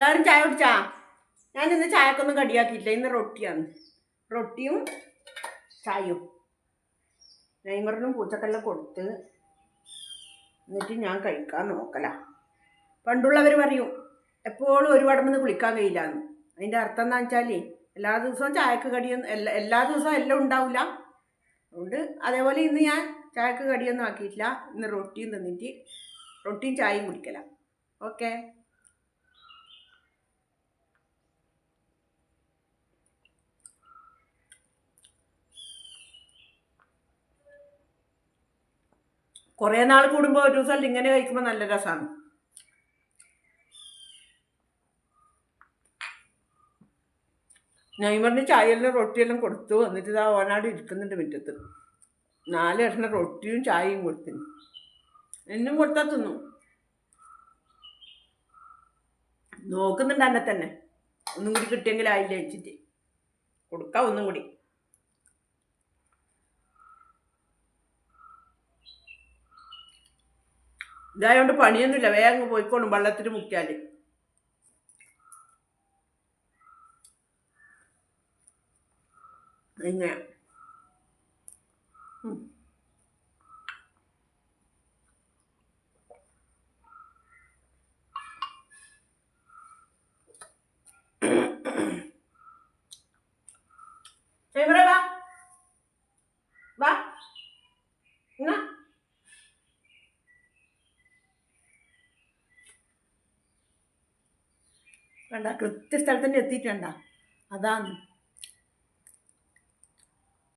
എല്ലാവരും ചായ കുടിച്ചാ? ഞാൻ ഇന്ന് ചായക്കൊന്നും കടിയാക്കിയില്ല. ഇന്ന് റൊട്ടിയാണ്. റൊട്ടിയും ചായയും. നെയ്മറിനും പൂച്ചക്കെല്ലാം കൊടുത്ത് എന്നിട്ട് ഞാൻ കഴിക്കാൻ നോക്കല. പണ്ടുള്ളവർ പറയും എപ്പോഴും ഒരു വടമെന്ന് കുളിക്കാൻ കഴിയില്ലാന്ന്. അതിൻ്റെ അർത്ഥം എന്താ വെച്ചാൽ എല്ലാ ദിവസവും ചായക്ക് കടിയൊന്നും എല്ലാ ദിവസവും എല്ലാം ഉണ്ടാവില്ല. അതുകൊണ്ട് അതേപോലെ ഇന്ന് ഞാൻ ചായക്ക് കടിയൊന്നും ആക്കിയിട്ടില്ല. ഇന്ന് റൊട്ടിയും തിന്നിട്ട് റൊട്ടിയും ചായയും കുടിക്കല. ഓക്കെ. കുറേ നാൾ കൂടുമ്പോൾ ഒരു ദിവസം ഇങ്ങനെ കഴിക്കുമ്പോൾ നല്ല രസമാണ്. നെയ്മറിന് ചായയെല്ലാം റൊട്ടിയെല്ലാം കൊടുത്തു. എന്നിട്ട് ഇതാ ഓനാട് ഇരിക്കുന്നുണ്ട് മുറ്റത്ത്. 4 കഷ്ണം റൊട്ടിയും ചായയും കൊടുത്തിന്. എന്നും കൊടുത്താൽ തിന്നു. നോക്കുന്നുണ്ട് എന്നെ തന്നെ. ഒന്നും കൂടി കിട്ടിയെങ്കിൽ ആയില്ല വെച്ചിട്ട് കൊടുക്കാം. ഒന്നും കൂടി. ഇതായതുകൊണ്ട് പണിയൊന്നുമില്ല. വേഗം പോയിക്കോളും വെള്ളത്തിൽ മുക്കിയാൽ. ഇങ്ങനെ വാ വാ എന്നാ വേണ്ട. കൃത്യ സ്ഥലത്തന്നെ എത്തിയിട്ടുണ്ട. അതാണ്